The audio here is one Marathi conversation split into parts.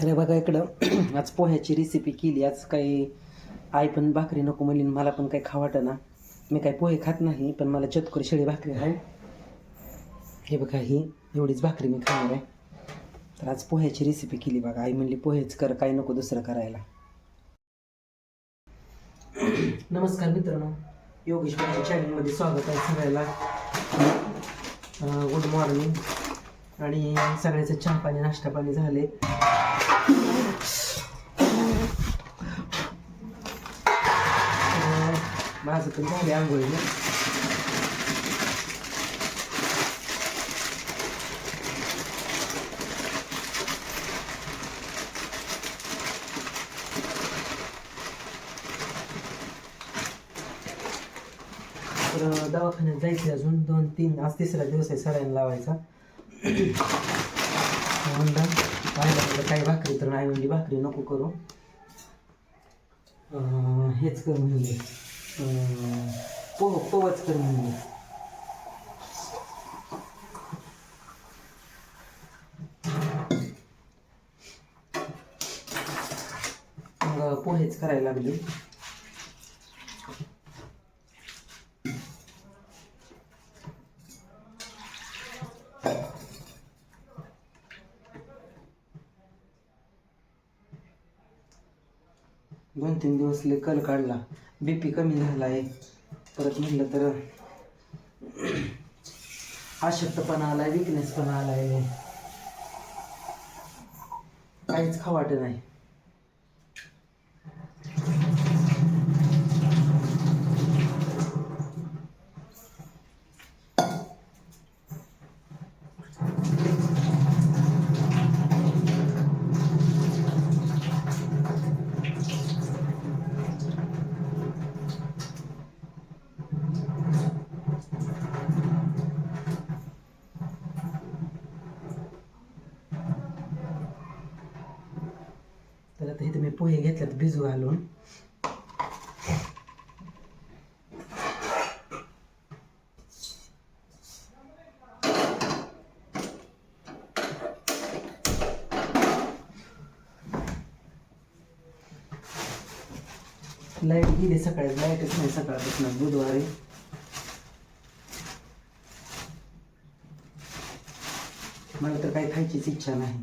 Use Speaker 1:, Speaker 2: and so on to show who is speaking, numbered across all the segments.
Speaker 1: अरे बघा इकडं आज पोह्याची रेसिपी केली. आज काही आई पण भाकरी नको म्हणली, मला पण काही खाऊ वाटेना. मी काही पोहे खात नाही, पण मला चतकोर शिळी भाकरी आहे. हे बघा, ही एवढीच भाकरी मी खाणार आहे. तर आज पोह्याची रेसिपी केली बघा. आई म्हणली पोहेच कर, काही नको दुसरं करायला. नमस्कार मित्रांनो, योगेश माझ्या चॅनलमध्ये स्वागत आहे सगळ्याला. Good morning. आणि सगळ्याचं चहा पाणी नाश्ता पाणी झाले. माझं पण झाले आंघोळीने. तर दवाखान्यात जायचं अजून 2-3, आज तिसरा दिवस आहे सलाईन लावायचा. म्हणलं पाहिलं काही भाकरी, तर नाही म्हणली भाकरी नको करू, हेच कर म्हणले, पोवच कर म्हणले. मग पोहेच करायला लागली. दोन 3 दिवस लय कल काढला, BP कमी झाला आहे. परत म्हटलं तर अशक्तपणा आलाय, विकनेस पण आलाय, काहीच खाऊ वाटत नाही. तर आता इथे मी पोहे घेतल्यात भिजू घालून. लाईट गेली सकाळी, लाईटच नाही सकाळपासून बुधवारी. मला तर काही खायचीच इच्छा नाही.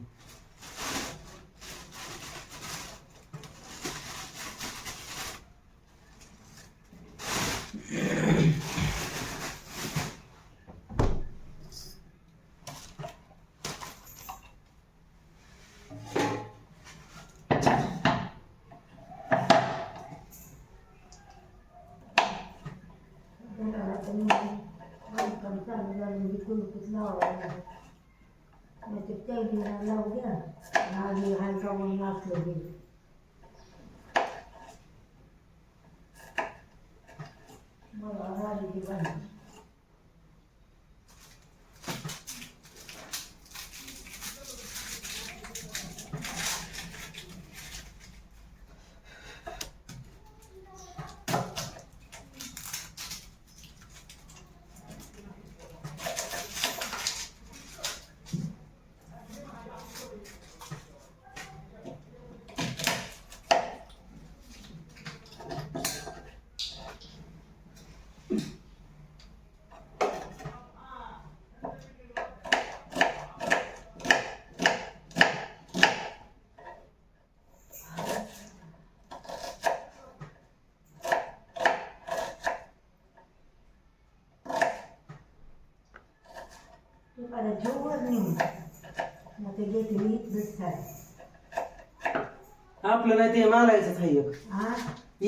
Speaker 1: आपलं नाही ते मालायचंच आहे.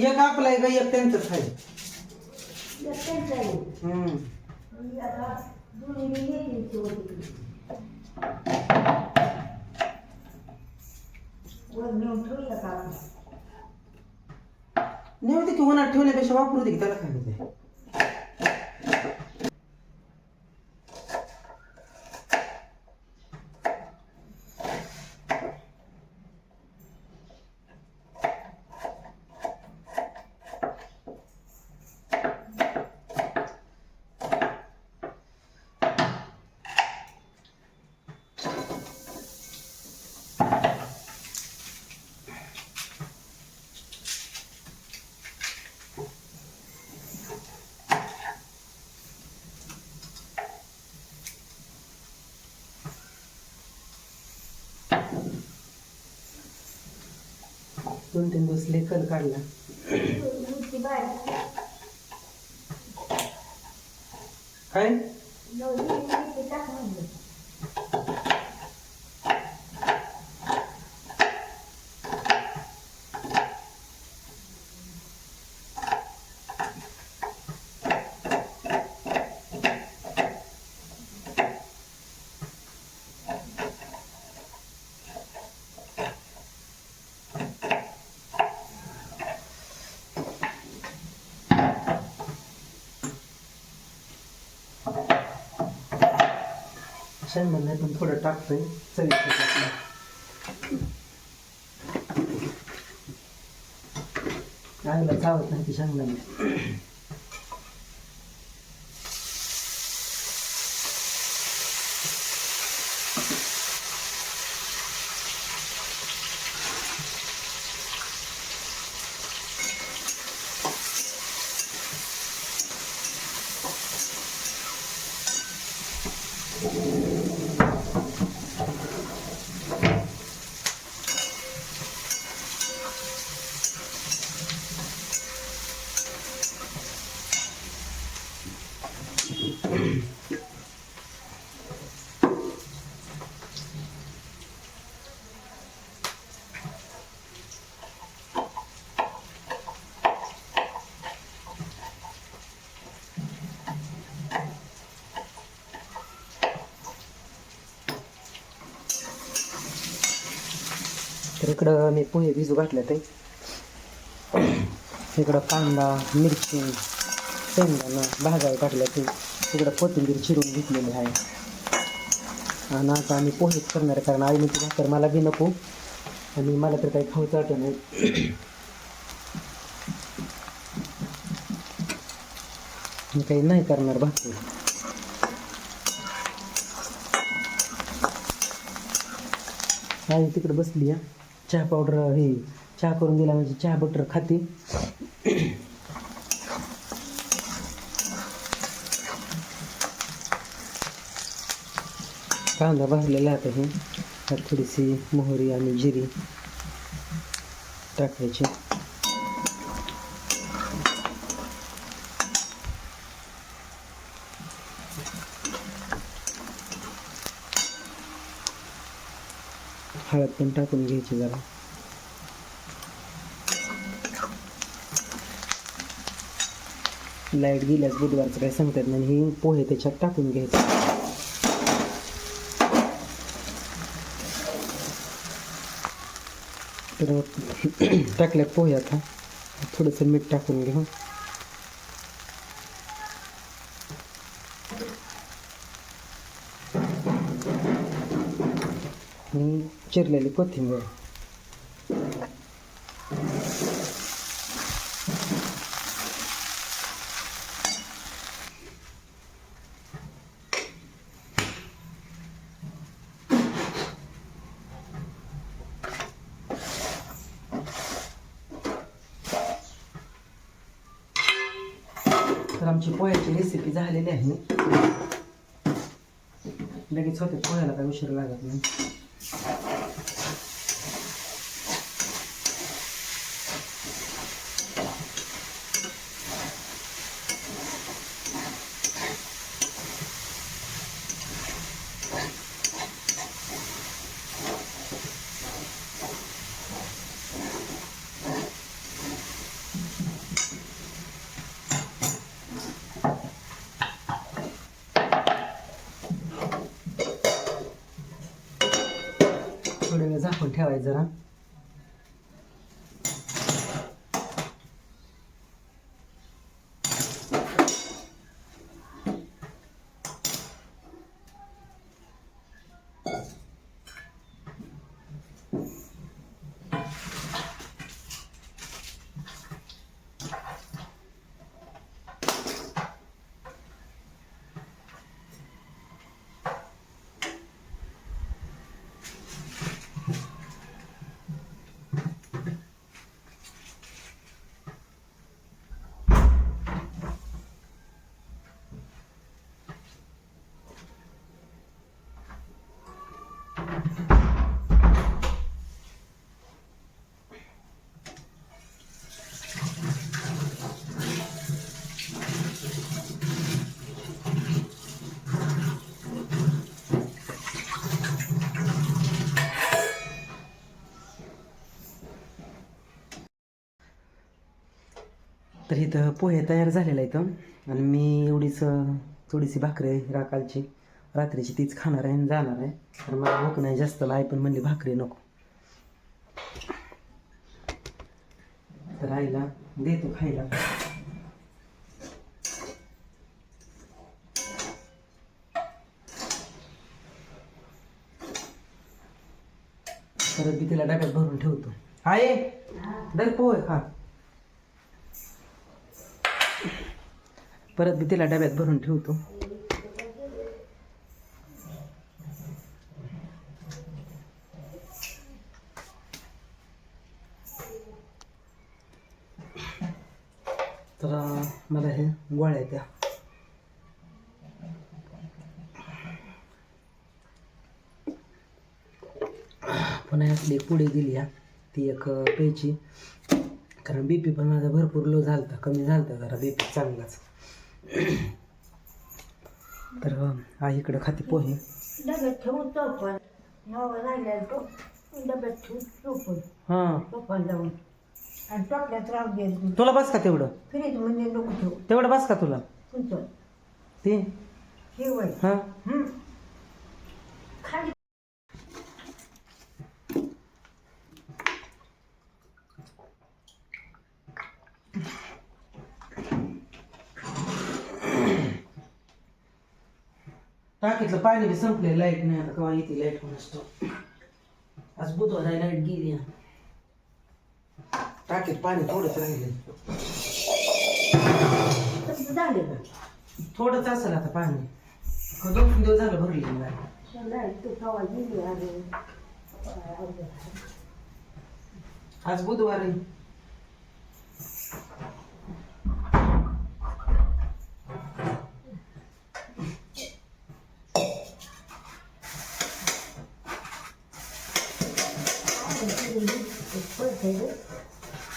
Speaker 1: एक आपलं आहे का एक त्यांचंच आहे. नेऊ दे की, उन्हात ठेवण्यापेक्षा वापरू दे की, त्याला काय होतंय. 2-3 दिवस लय कल काढला. काय शेंगदाणे पण थोडं टाकतोय चवीसाठी. आईला चावत नाही ती शेंगदाणे. तर इकडं मी पोहे भिजू घातले ते. इकडं कांदा, मिरची, शेंगदाणा भाजायला टाकल्या ते. इकडं कोथिंबीर चिरून घेतलेली आहे. आणि आता आम्ही पोहेच करणार आहे, कारण आईने ती भाकर मला बी नको आणि मला तर काही खाऊच वाटत नाही. मी काही नाही करणार भाकर. आई तिकडे बसली आहे. चहा पावडर हे चहा करून दिला म्हणजे चहा बटर खाते. कांदा भाजलेला आता हे त्यात थोडीशी मोहरी आणि जिरी टाकायची. हळद पण टाकून घ्यायची जरा. लाईट गेल्यास बुधवारचं काही सांगतात नाही. ही पोहे त्याच्यात टाकून घ्यायचे. तर टाकल्यात पोहे आता थोडंसं मीठ टाकून घेऊ. आणि चिरलेली कोथिंबीर. तर आमची पोह्याची रेसिपी झालेली आहे. लगेच होते पोह्याला काही उशीर लागत नाही. थोडा वेळ झाकून ठेवायचं जरा. तर इथं पोहे तयार झालेला इथं आणि मी एवढीच थोडीशी भाकरी राकालची रात्रीची तीच खाणार आहे आणि जाणार आहे. तर मला भूक नाही जास्त, आई पण म्हणली भाकरी नको. तर आईला देतो खायला. परत मी तिला डब्यात भरून ठेवतो. आहे दर पोहे खा. परत मी तिला डब्यात भरून ठेवतो. तर मला हे गोळ्या द्या. पुन्हा आपली पुढे दिली ती एक प्यायची, कारण बीपी पण माझा भरपूर लो झालता, कमी झालता जरा बीपी चांगलाच. तर आईकडं खाते पोहे.
Speaker 2: डब्यात ठेवून चौपण नवा राहिला तो डब्यात ठेवून चौपण
Speaker 1: हां
Speaker 2: चौपण लावून आणि टोपल्यात राहून द्यायचं.
Speaker 1: तुला बस का तेवढं?
Speaker 2: फ्रीज म्हणजे नको ठेवू.
Speaker 1: तेवढं बस का तुला
Speaker 2: तुमचं
Speaker 1: ते?
Speaker 2: शिवाय
Speaker 1: हां
Speaker 2: खाली
Speaker 1: टाकीतलं पाणी बी संपले. लाईट नाही आता, केव्हा येते लाईट पण असतो. आज बुधवार आहे, लाईट गेली. टाकीत पाणी थोडंच राहिले.
Speaker 2: तसं झाले का
Speaker 1: थोडंच असेल आता पाणी. 2-3 दिवस झालं भरली
Speaker 2: लाईट तू कवा गेली अरे
Speaker 1: आज बुधवार आहे.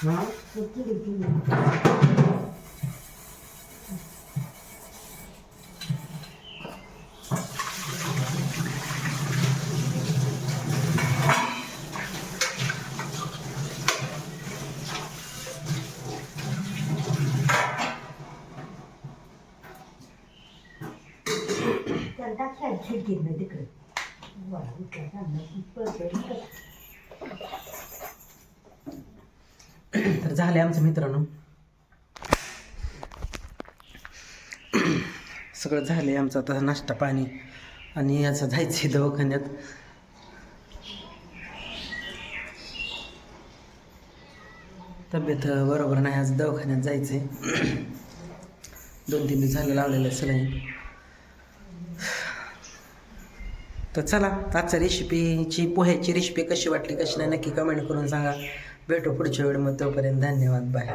Speaker 1: हां
Speaker 2: त्याला टाकायला खिडकीत ना तिकडे
Speaker 1: तर झाले आमचं मित्रांनो, सगळं झाले आमचं आता नाश्ता पाणी. आणि याचं जायचं दवाखान्यात. तब्येत बरोबर नाही, आज दवाखान्यात जायचं आहे. 2-3 दिवस झालं लावलेलं सलाईन. तर चला, आजच्या रेसिपीची पोह्याची रेसिपी कशी वाटली कशी नाही नक्की कमेंट करून सांगा. भेटू पुढच्या वेळेमध्ये, तोपर्यंत धन्यवाद, बाय.